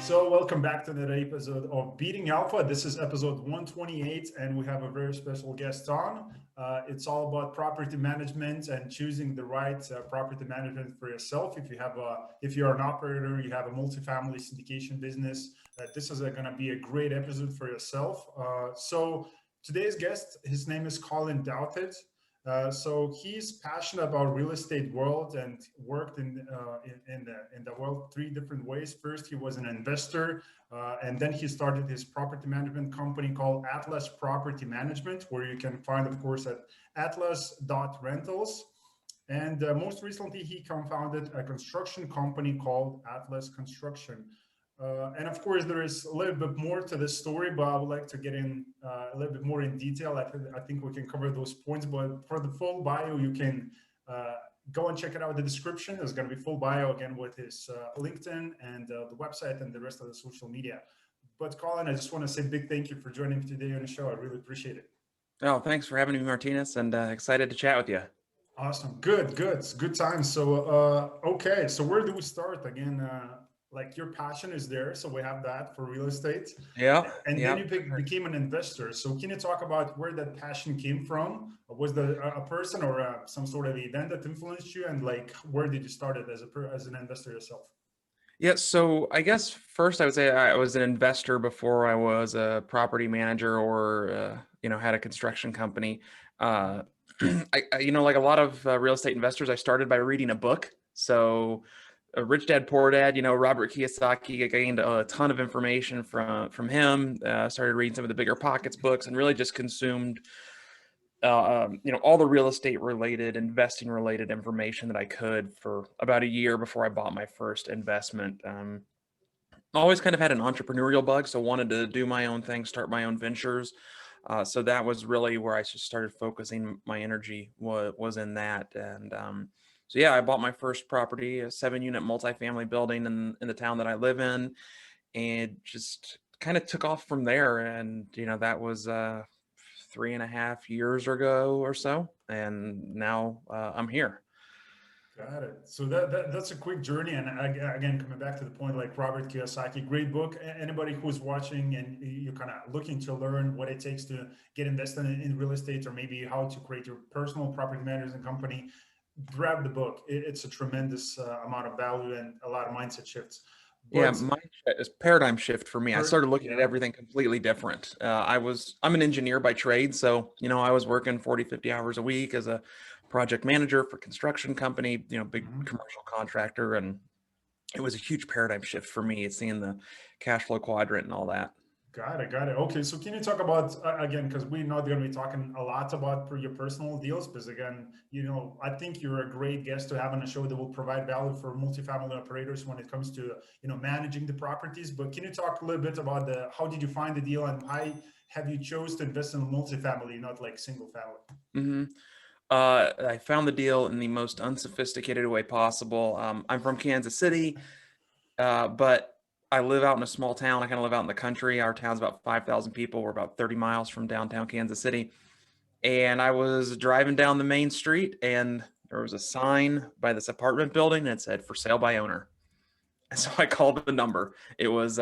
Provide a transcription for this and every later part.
So welcome back to another episode of Beating Alpha. This is episode 128, and we have a very special guest on. It's all about property management and choosing the right property management for yourself. If you're an operator, you have a multifamily syndication business, this is going to be a great episode for yourself. So today's guest, his name is Colin Douthit. So he's passionate about real estate world and worked in the world three different ways. First, he was an investor, and then he started his property management company called Atlas Property Management, where you can find, of course, at atlas.rentals. And most recently, he co-founded a construction company called Atlas Construction. And of course, there is a little bit more to this story, but I would like to get in a little bit more in detail. I think we can cover those points, but for the full bio, you can go and check it out in the description. There's going to be full bio again with his LinkedIn and the website and the rest of the social media. But Colin, I just want to say a big thank you for joining me today on the show. I really appreciate it. Oh, thanks for having me, Martinez, and excited to chat with you. Awesome. Good. It's good time. So, okay. So where do we start again? Like your passion is there. So we have that for real estate. Yeah. And then you became an investor. So can you talk about where that passion came from? Was there a person or some sort of event that influenced you? And like, where did you start it as an investor yourself? Yeah. So I guess first I would say I was an investor before I was a property manager or, had a construction company. Like a lot of real estate investors, I started by reading a book. So Rich Dad, Poor Dad, Robert Kiyosaki, I gained a ton of information from him, started reading some of the Bigger Pockets books and really just consumed, all the real estate related, investing related information that I could for about a year before I bought my first investment. Always kind of had an entrepreneurial bug, so wanted to do my own thing, start my own ventures. So that was really where I just started focusing my energy was in that. And so yeah, I bought my first property, a 7-unit multifamily building in the town that I live in, and just kind of took off from there. And that was 3.5 years ago or so, and now I'm here. Got it. So that's a quick journey. And again, coming back to the point, like Robert Kiyosaki, great book. Anybody who's watching and you're kind of looking to learn what it takes to get invested in real estate, or maybe how to create your personal property management company, grab the book. It's a tremendous amount of value and a lot of mindset shifts. Yeah, But paradigm shift for me. I started looking at yeah. everything completely different. I'm an engineer by trade. So, I was working 40, 50 hours a week as a project manager for construction company, big commercial contractor. And it was a huge paradigm shift for me, seeing the cash flow quadrant and all that. Got it. Okay, so can you talk about again, because we're not going to be talking a lot about your personal deals, because again, I think you're a great guest to have on a show that will provide value for multifamily operators when it comes to managing the properties. But can you talk a little bit about how did you find the deal and why have you chose to invest in multifamily, not like single family? Mm-hmm. I found the deal in the most unsophisticated way possible. I'm from Kansas City, but I live out in a small town. I kind of live out in the country. Our town's about 5,000 people. We're about 30 miles from downtown Kansas City. And I was driving down the main street and there was a sign by this apartment building that said for sale by owner. And so I called the number. It was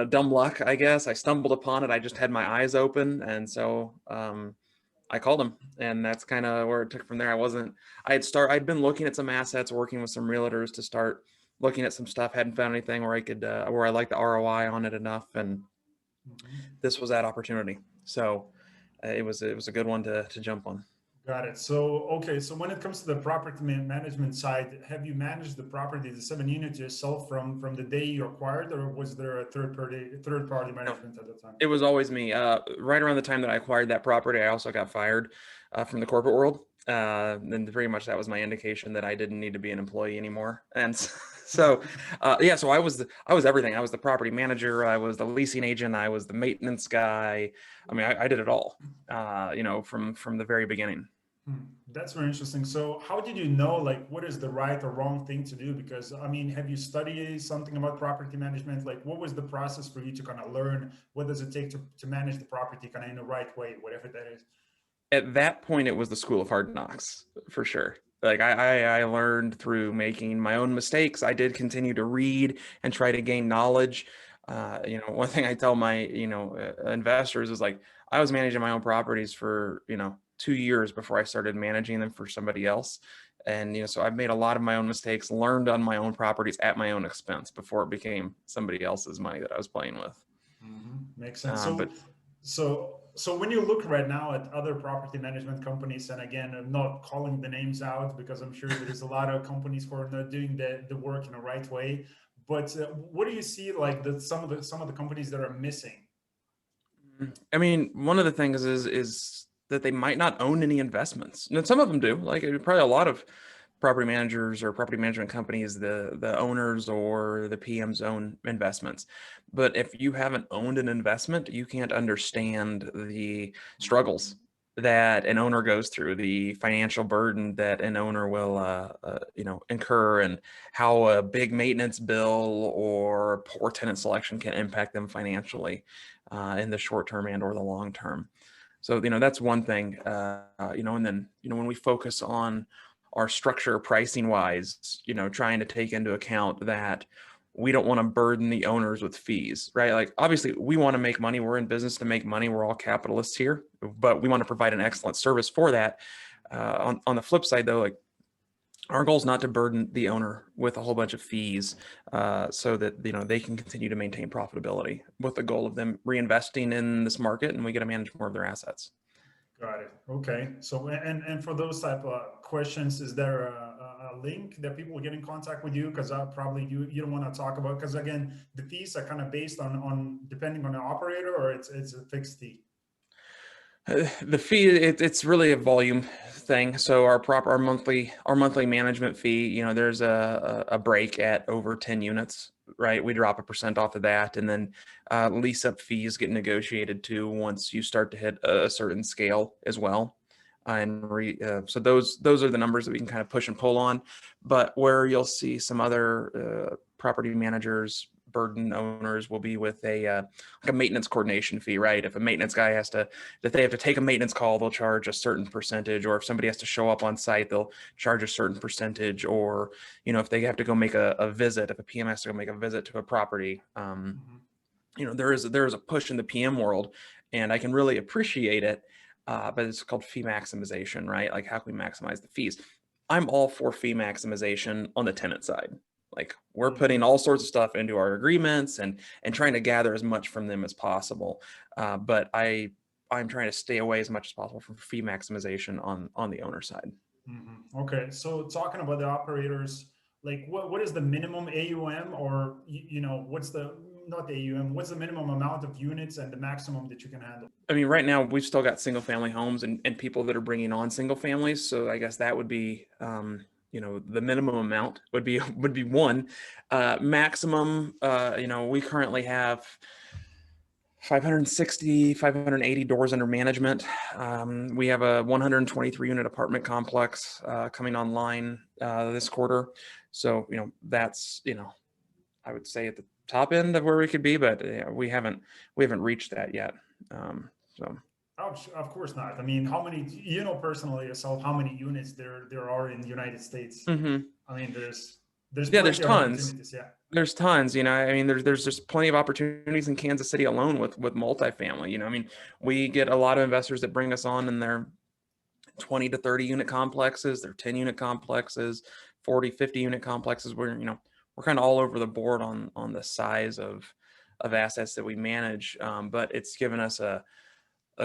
dumb luck, I guess. I stumbled upon it. I just had my eyes open. And so, I called him, and that's kind of where it took from there. I'd been looking at some assets, working with some realtors to start looking at some stuff. Hadn't found anything where where I liked the ROI on it enough, and this was that opportunity. So it was a good one to jump on. Got it. So, okay. So when it comes to the property management side, have you managed the property, the 7 units yourself from the day you acquired, or was there a third party management at the time? It was always me. Right around the time that I acquired that property, I also got fired from the corporate world. And pretty much that was my indication that I didn't need to be an employee anymore. And so, so I was everything. I was the property manager. I was the leasing agent. I was the maintenance guy. I mean, I did it all, from the very beginning. That's very interesting. So how did you know, like, what is the right or wrong thing to do? Because, I mean, have you studied something about property management? Like, what was the process for you to kind of learn what does it take to manage the property kind of in the right way, whatever that is? At that point, it was the School of Hard Knocks for sure. Like I learned through making my own mistakes. I did continue to read and try to gain knowledge. One thing I tell my, investors is like, I was managing my own properties for, 2 years before I started managing them for somebody else. And, so I've made a lot of my own mistakes, learned on my own properties at my own expense before it became somebody else's money that I was playing with. Makes sense. But So when you look right now at other property management companies, and again, I'm not calling the names out because I'm sure there's a lot of companies who are not doing the work in the right way. But what do you see like some of the companies that are missing? I mean, one of the things is that they might not own any investments. And some of them do. Like probably a lot of property managers or property management companies, the owners or the PMs own investments. But if you haven't owned an investment, you can't understand the struggles that an owner goes through, the financial burden that an owner will incur, and how a big maintenance bill or poor tenant selection can impact them financially in the short term and or the long term. So, that's one thing, and then, when we focus on our structure pricing wise, trying to take into account that we don't want to burden the owners with fees, right? Like, obviously we want to make money. We're in business to make money. We're all capitalists here, but we want to provide an excellent service for that. On the flip side though, like, our goal is not to burden the owner with a whole bunch of fees, so that they can continue to maintain profitability, with the goal of them reinvesting in this market, and we get to manage more of their assets. Got it. Okay. So and for those type of questions, is there a link that people will get in contact with you? Because probably you don't want to talk about, because again, the fees are kind of based on depending on the operator, or it's a fixed fee. The fee, it's really a volume thing. So our monthly management fee, there's a break at over 10 units, right? We drop 1% off of that, and then lease up fees get negotiated too once you start to hit a certain scale as well. So those are the numbers that we can kind of push and pull on. But where you'll see some other property managers burden owners will be with like a maintenance coordination fee, right? If a maintenance guy if they have to take a maintenance call, they'll charge a certain percentage, or if somebody has to show up on site, they'll charge a certain percentage, or, if they have to go make a visit, if a PM has to go make a visit to a property, there is a push in the PM world, and I can really appreciate it. But it's called fee maximization, right? Like, how can we maximize the fees? I'm all for fee maximization on the tenant side. Like, we're putting all sorts of stuff into our agreements and trying to gather as much from them as possible. But I'm trying to stay away as much as possible from fee maximization on the owner side. Okay. So talking about the operators, like what is the minimum AUM, or what's the not the AUM, what's the minimum amount of units and the maximum that you can handle? I mean, right now we've still got single family homes and people that are bringing on single families. So I guess that would be, the minimum amount would be one. Maximum, we currently have 580 doors under management. We have a 123 unit apartment complex coming online this quarter. So, that's, I would say at the top end of where we could be, but we haven't reached that yet. So. Of course not. I mean, how many, personally yourself, how many units there are in the United States? Mm-hmm. I mean, there's There's plenty of tons. opportunities. Yeah. There's tons, I mean, there's just plenty of opportunities in Kansas City alone with multifamily. I mean, we get a lot of investors that bring us on in their 20 to 30 unit complexes, their 10 unit complexes, 40, 50 unit complexes, where, we're kind of all over the board on the size of assets that we manage. But it's given us a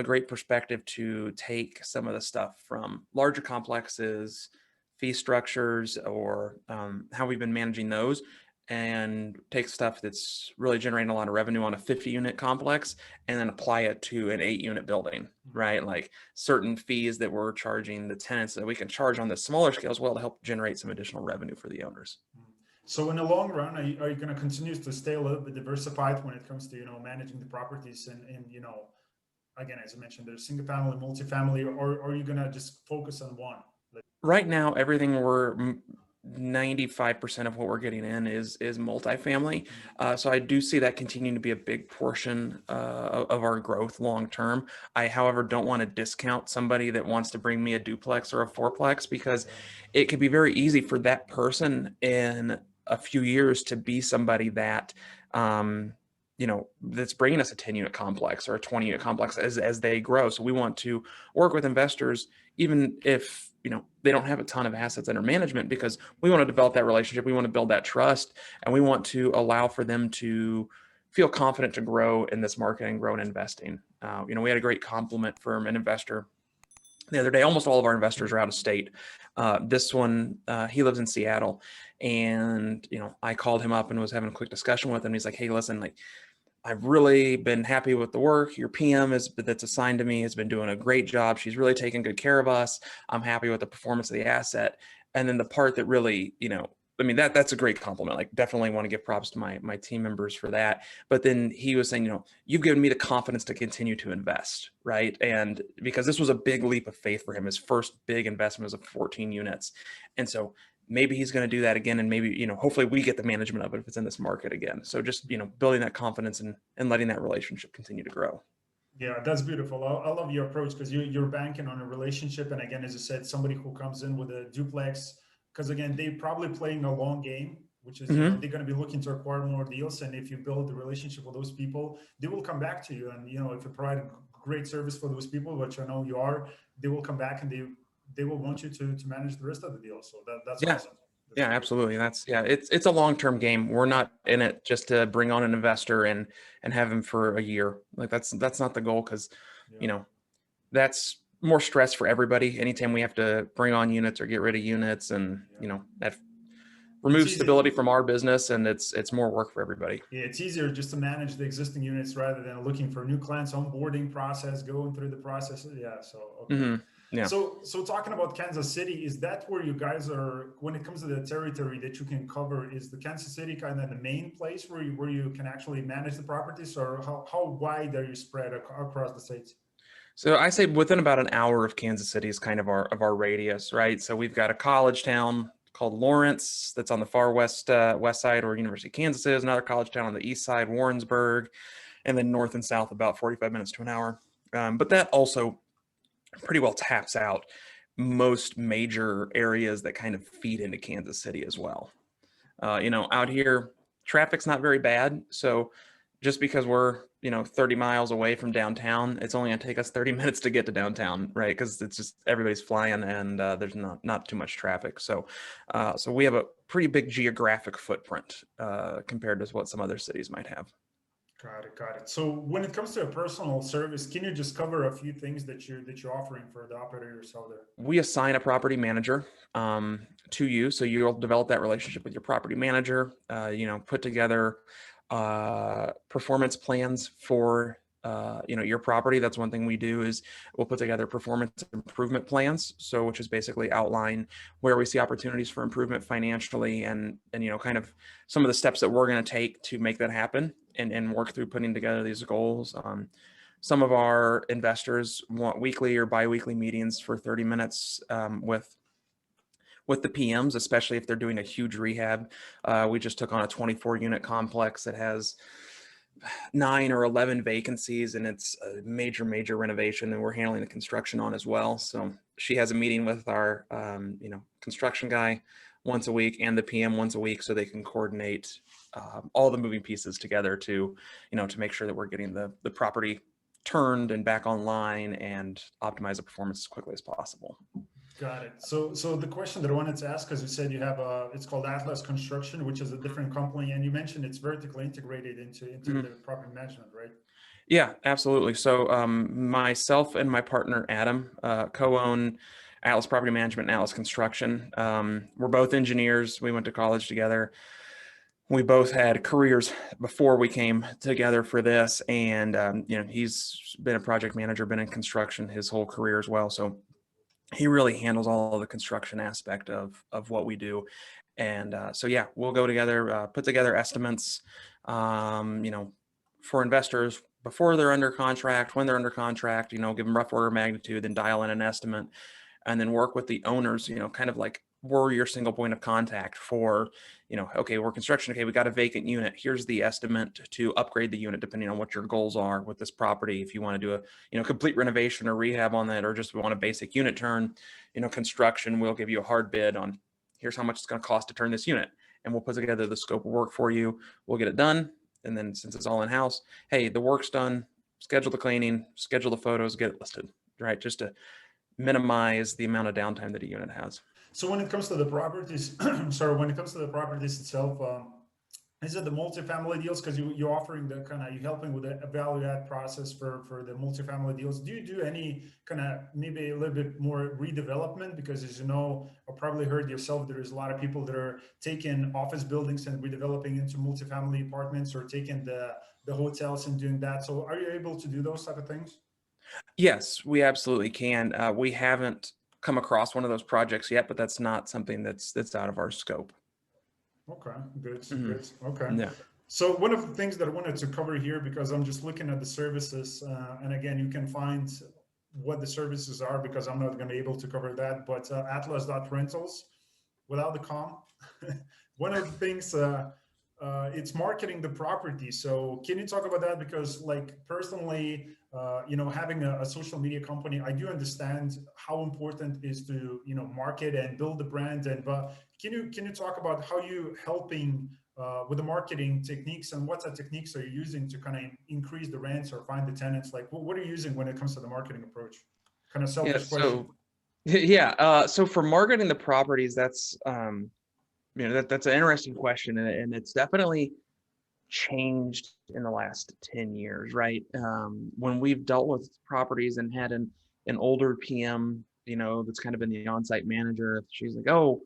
great perspective to take some of the stuff from larger complexes, fee structures, or how we've been managing those, and take stuff that's really generating a lot of revenue on a 50 unit complex and then apply it to an 8 unit building, right? Like, certain fees that we're charging the tenants that we can charge on the smaller scale as well to help generate some additional revenue for the owners. So in the long run, are you going to continue to stay a little bit diversified when it comes to, managing the properties and again, as I mentioned, there's single family, multifamily, or are you going to just focus on one? Right now, everything 95% of what we're getting in is multifamily. So I do see that continuing to be a big portion of our growth long term. I, however, don't want to discount somebody that wants to bring me a duplex or a fourplex, because it could be very easy for that person in a few years to be somebody that that's bringing us a 10-unit complex or a 20-unit complex as they grow. So we want to work with investors, even if they don't have a ton of assets under management, because we want to develop that relationship. We want to build that trust, and we want to allow for them to feel confident to grow in this market and grow in investing. We had a great compliment from an investor the other day. Almost all of our investors are out of state. This one, he lives in Seattle, and I called him up and was having a quick discussion with him. He's like, "Hey, listen, like, I've really been happy with the work. Your PM that's assigned to me has been doing a great job. She's really taking good care of us. I'm happy with the performance of the asset." And then the part that really, I mean, that's a great compliment. Like, definitely want to give props to my team members for that. But then he was saying, you've given me the confidence to continue to invest, right? And because this was a big leap of faith for him, his first big investment was of 14 units. And so maybe he's going to do that again, and maybe hopefully we get the management of it if it's in this market again. So just building that confidence and letting that relationship continue to grow. Yeah, that's beautiful. I love your approach, because you're banking on a relationship. And again, as you said, somebody who comes in with a duplex, because again, they're probably playing a long game, which is, Mm-hmm. they're going to be looking to acquire more deals. And if you build the relationship with those people, they will come back to you. And, if you provide a great service for those people, which I know you are, they will come back, and they will want you to manage the rest of the deal. So that's Yeah. awesome. That's Yeah, great. absolutely. It's a long-term game. We're not in it just to bring on an investor and have him for a year. Like, that's not the goal, because Yeah. you know that's more stress for everybody anytime we have to bring on units or get rid of units, and Yeah. that It's removes easy. stability from our business, and it's more work for everybody. Yeah, it's easier just to manage the existing units rather than looking for new clients, onboarding process, going through the process. Yeah. So, okay. Hmm. Yeah. So talking about Kansas City, is that where you guys are, when it comes to the territory that you can cover, is the Kansas City kind of the main place where you can actually manage the properties, or how wide are you spread across the states? So I say within about an hour of Kansas City is kind of our radius, right? So we've got a college town called Lawrence that's on the far west side, where University of Kansas is. Another college town on the east side, Warrensburg, and then north and south about 45 minutes to an hour. But that also pretty well taps out most major areas that kind of feed into Kansas City as well. Out here, traffic's not very bad. So just because we're 30 miles away from downtown, it's only going to take us 30 minutes to get to downtown, right? Because it's just everybody's flying, and there's not too much traffic. So we have a pretty big geographic footprint compared to what some other cities might have. Got it, got it. So when it comes to a personal service, can you just cover a few things that you're offering for the operator yourself there? We assign a property manager to you, so you'll develop that relationship with your property manager. Put together performance plans for your property. That's one thing we do, is we'll put together performance improvement plans, so which is basically outline where we see opportunities for improvement financially, and kind of some of the steps that we're going to take to make that happen, and work through putting together these goals. Some of our investors want weekly or biweekly meetings for 30 minutes with the PMs, especially if they're doing a huge rehab. We just took on a 24 unit complex that has 9 or 11 vacancies, and it's a major renovation, and we're handling the construction on as well. So she has a meeting with our construction guy once a week, and the PM once a week, so they can coordinate all the moving pieces together to make sure that we're getting the property turned and back online and optimize the performance as quickly as possible. Got it. So the question that I wanted to ask, because you said you have it's called Atlas Construction, which is a different company, and you mentioned it's vertically integrated into Mhm. the property management, right? Yeah, absolutely. So myself and my partner Adam co-own Atlas Property Management and Atlas Construction. We're both engineers. We went to college together. We both had careers before we came together for this, and he's been a project manager, been in construction his whole career as well. So he really handles all of the construction aspect of what we do. And so yeah, we'll go together, put together estimates, for investors before they're under contract, when they're under contract, give them rough order of magnitude, then dial in an estimate, and then work with the owners, kind of like we're your single point of contact for, okay, we're construction. Okay, we got a vacant unit. Here's the estimate to upgrade the unit, depending on what your goals are with this property. If you want to do a, complete renovation or rehab on that, or just want a basic unit turn, construction, we'll give you a hard bid on here's how much it's going to cost to turn this unit. And we'll put together the scope of work for you. We'll get it done. And then since it's all in-house, hey, the work's done, schedule the cleaning, schedule the photos, get it listed, right? Just to minimize the amount of downtime that a unit has. So when it comes to the properties, sorry, when it comes to the properties itself, is it the multifamily deals? Because you're offering the kind of, you're helping with the value add process for the multifamily deals. Do you do any kind of maybe a little bit more redevelopment? Because as you know, I've probably heard yourself, there is a lot of people that are taking office buildings and redeveloping into multifamily apartments, or taking the hotels and doing that. So are you able to do those type of things? Yes, we absolutely can. We haven't come across one of those projects yet, but that's not something that's out of our scope. Okay, good, Mhm. good. Okay. Yeah. So one of the things that I wanted to cover here, because I'm just looking at the services, and again, you can find what the services are, because I'm not going to be able to cover that, but atlas.rentals without the com. One of the things, it's marketing the property. So can you talk about that? Because like personally, having a social media company, I do understand how important it is to, market and build the brand. And, but can you talk about how you helping with the marketing techniques, and what techniques are you using to kind of increase the rents or find the tenants? Like what are you using when it comes to the marketing approach? Kind of Yeah. selfish question. So yeah. So for marketing the properties, that's that's an interesting question, and it's definitely changed in the last 10 years, right? When we've dealt with properties and had an older PM, that's kind of been the on-site manager, she's like, oh,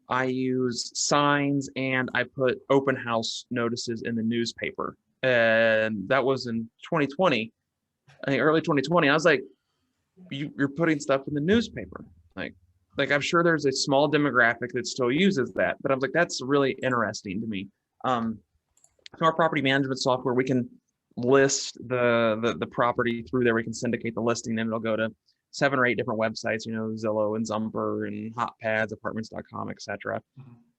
I use signs and I put open house notices in the newspaper. And that was in 2020, I think early 2020. I was like, you're putting stuff in the newspaper. Like I'm sure there's a small demographic that still uses that, but I was like, that's really interesting to me. So our property management software, we can list the property through there. We can syndicate the listing, and it'll go to 7 or 8 different websites, Zillow and Zumper and HotPads, apartments.com, etc.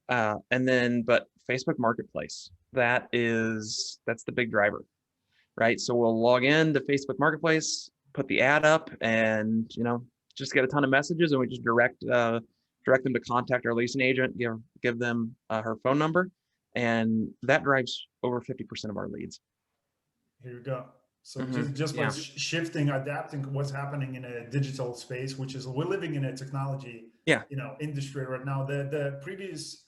And then, but Facebook Marketplace, that's the big driver, right? So we'll log in to Facebook Marketplace, put the ad up, and just get a ton of messages, and we just direct them to contact our leasing agent, give them her phone number, and that drives over 50% of our leads. Here you go. So Mm-hmm. just by Yeah. shifting, adapting what's happening in a digital space, which is we're living in a technology, Yeah. industry right now. The previous,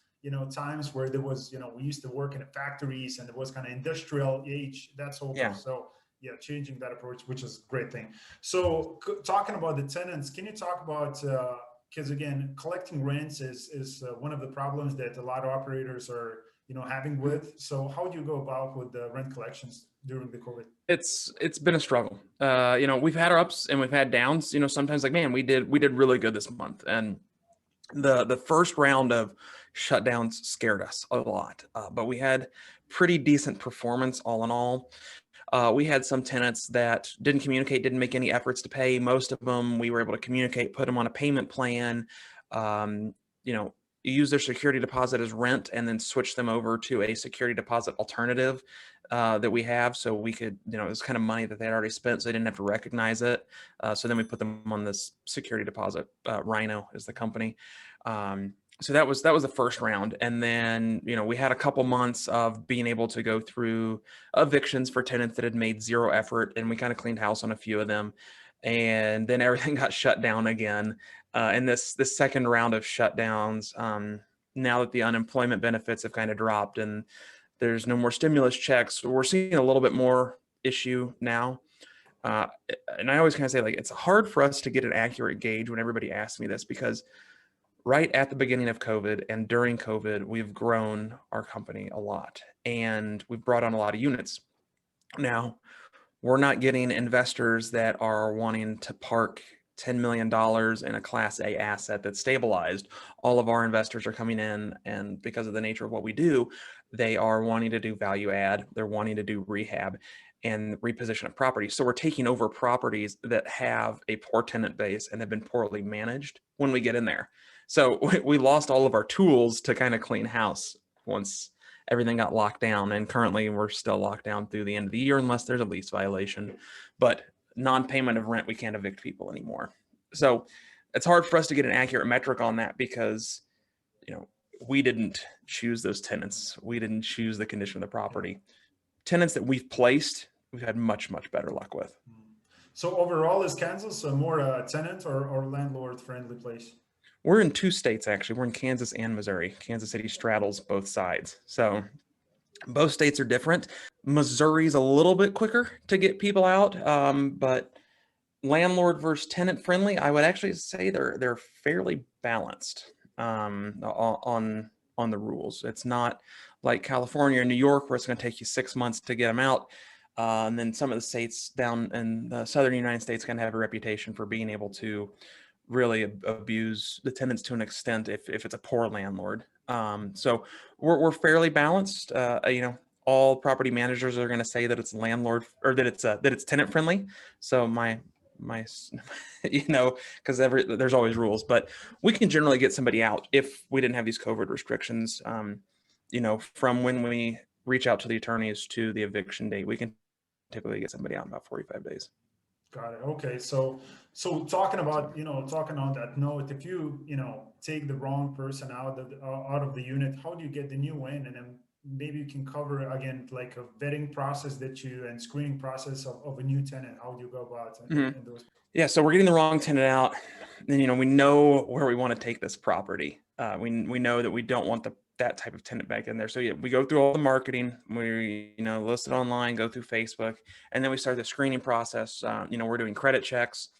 times where there was, we used to work in the factories and it was kind of industrial age, that's over. Yeah. So yeah, changing that approach, which is a great thing. So talking about the tenants, can you talk about, because again, collecting rents is one of the problems that a lot of operators are, having with. So how do you go about with the rent collections during the COVID? It's been a struggle. We've had our ups and we've had downs. Sometimes like, man, we did really good this month, and the first round of shutdowns scared us a lot, but we had pretty decent performance all in all. We had some tenants that didn't communicate, didn't make any efforts to pay. Most of them we were able to communicate, put them on a payment plan, um, use their security deposit as rent, and then switch them over to a security deposit alternative that we have. So we could, it was kind of money that they had already spent, so they didn't have to recognize it. So then we put them on this security deposit. Rhino is the company. So that was the first round. And then, we had a couple months of being able to go through evictions for tenants that had made zero effort, and we kind of cleaned house on a few of them. And then everything got shut down again. And this second round of shutdowns, now that the unemployment benefits have kind of dropped and there's no more stimulus checks, we're seeing a little bit more issue now. And I always kind of say, like, it's hard for us to get an accurate gauge when everybody asks me this, because right at the beginning of COVID and during COVID, we've grown our company a lot and we've brought on a lot of units. Now, we're not getting investors that are wanting to park $10 million in a Class A asset that's stabilized. All of our investors are coming in, and because of the nature of what we do, they are wanting to do value add, they're wanting to do rehab and reposition of properties. So we're taking over properties that have a poor tenant base and have been poorly managed when we get in there. So we lost all of our tools to kind of clean house once everything got locked down. And currently we're still locked down through the end of the year unless there's a lease violation. But non-payment of rent, we can't evict people anymore. So it's hard for us to get an accurate metric on that because, we didn't choose those tenants. We didn't choose the condition of the property. Tenants that we've placed, we've had much, much better luck with. So overall, is Kansas a more tenant or landlord friendly place? We're in 2 states, actually. We're in Kansas and Missouri. Kansas City straddles both sides. So both states are different. Missouri's a little bit quicker to get people out, but landlord versus tenant friendly, I would actually say they're fairly balanced on the rules. It's not like California or New York where it's going to take you 6 months to get them out. And then some of the states down in the southern United States kind of have a reputation for being able to really abuse the tenants to an extent if it's a poor landlord. So we're fairly balanced. All property managers are going to say that it's landlord or that it's tenant friendly. So my because there's always rules, but we can generally get somebody out if we didn't have these COVID restrictions. From when we reach out to the attorneys to the eviction date, we can typically get somebody out in about 45 days. Got it. Okay. So talking about, talking on that note, if you, take the wrong person out of the unit, how do you get the new in? And then maybe you can cover again, like a vetting process and screening process of a new tenant. How do you go about it in those? Yeah. So we're getting the wrong tenant out. Then, we know where we want to take this property. We know that we don't want that type of tenant back in there. So yeah, we go through all the marketing, we, list it online, go through Facebook, and then we start the screening process. We're doing credit checks,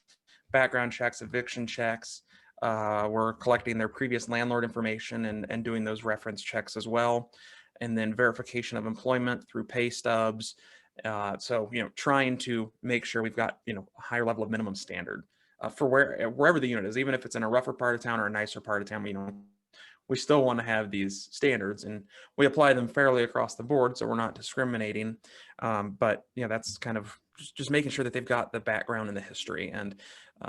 background checks, eviction checks. We're collecting their previous landlord information and doing those reference checks as well. And then verification of employment through pay stubs. So, trying to make sure we've got, a higher level of minimum standard for wherever the unit is, even if it's in a rougher part of town or a nicer part of town, we still want to have these standards and we apply them fairly across the board. So we're not discriminating. But that's kind of just making sure that they've got the background and the history. And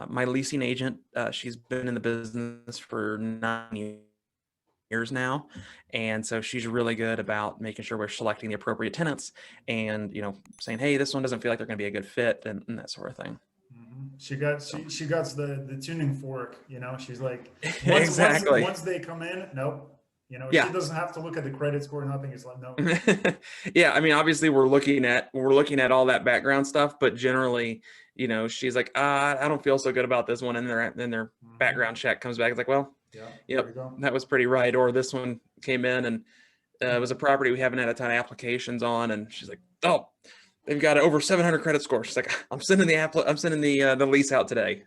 my leasing agent, she's been in the business for 9 years now. And so she's really good about making sure we're selecting the appropriate tenants and, saying, hey, this one doesn't feel like they're going to be a good fit and that sort of thing. She got the tuning fork, she's like, Exactly. Once they come in, nope. Yeah. She doesn't have to look at the credit score, nothing. It's like, no. Yeah. I mean, obviously we're looking at all that background stuff, but generally, she's like, I don't feel so good about this one. And then their background check comes back. It's like, well, yep, that was pretty right. Or this one came in and it was a property we haven't had a ton of applications on. And she's like, oh, they've got over 700 credit score. She's like, I'm sending the lease out today.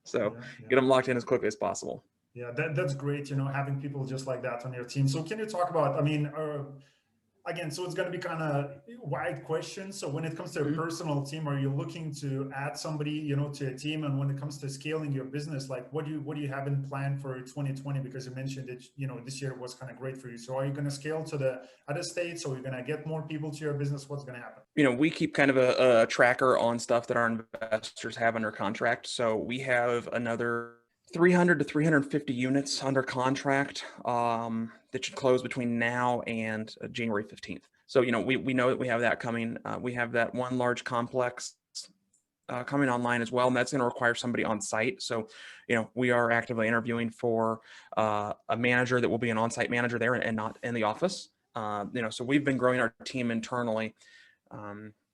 So get them locked in as quickly as possible. Yeah, that's great, having people just like that on your team. So can you talk about, again, so it's going to be kind of wide questions. So when it comes to a personal team, are you looking to add somebody, to a team? And when it comes to scaling your business, like what do you have in plan for 2020? Because you mentioned that, this year was kind of great for you. So are you going to scale to the other states? Or are you going to get more people to your business? What's going to happen? We keep kind of a tracker on stuff that our investors have under contract. So we have another 300 to 350 units under contract that should close between now and January 15th. So, we know that we have that coming. We have that one large complex coming online as well, and that's going to require somebody on site. So, we are actively interviewing for a manager that will be an on-site manager there and not in the office. So we've been growing our team internally.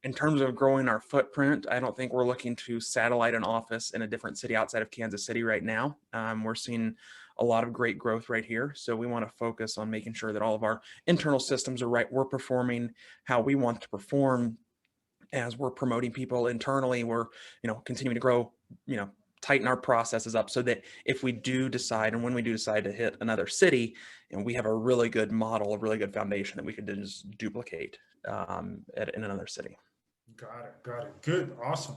In terms of growing our footprint, I don't think we're looking to satellite an office in a different city outside of Kansas City right now. We're seeing a lot of great growth right here. So we want to focus on making sure that all of our internal systems are right. We're performing how we want to perform as we're promoting people internally. We're, continuing to grow, tighten our processes up so that if we do decide and when we do decide to hit another city, we have a really good model, a really good foundation that we could just duplicate in another city. Got it. Good. Awesome.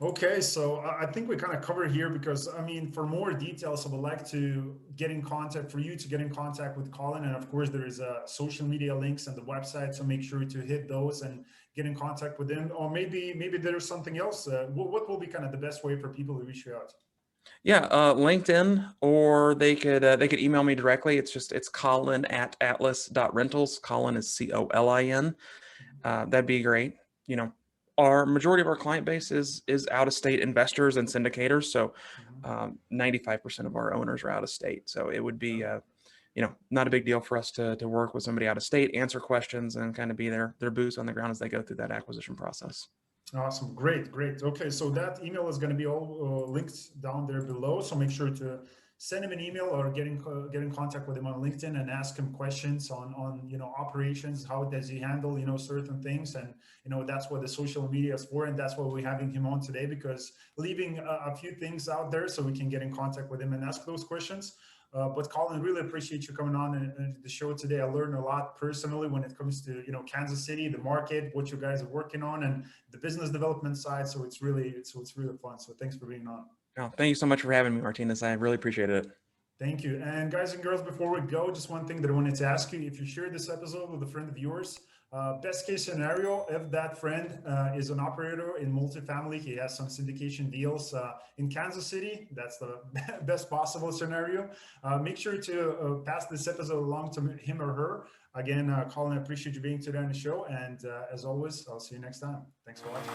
Okay. So I think we kind of covered here because, for more details, I would like to get in contact with Colin. And of course, there is social media links and the website. So make sure to hit those and get in contact with him. Or maybe there's something else. What will be kind of the best way for people to reach you out? Yeah, LinkedIn, or they could email me directly. It's Colin at atlas.rentals. Colin is Colin. That'd be great. You know, our majority of our client base is out of state investors and syndicators. So, Mhm. 95% of our owners are out of state. So it would be, Yeah. not a big deal for us to work with somebody out of state, answer questions, and kind of be their boots on the ground as they go through that acquisition process. Awesome. Great. Great. Okay. So that email is going to be all linked down there below. So make sure to send him an email or get in contact with him on LinkedIn and ask him questions on operations. How does he handle certain things? And that's what the social media is for, and that's why we're having him on today, because leaving a few things out there so we can get in contact with him and ask those questions. But Colin, really appreciate you coming on and the show today. I learned a lot personally when it comes to Kansas City, the market, what you guys are working on, and the business development side. So it's really fun. So thanks for being on. Oh, thank you so much for having me, Martinez. I really appreciate it. Thank you. And guys and girls, before we go, just one thing that I wanted to ask you: if you share this episode with a friend of yours, best case scenario, if that friend is an operator in multifamily, he has some syndication deals in Kansas City, that's the best possible scenario. Make sure to pass this episode along to him or her. Again, Colin, I appreciate you being today on the show. And as always, I'll see you next time. Thanks for watching.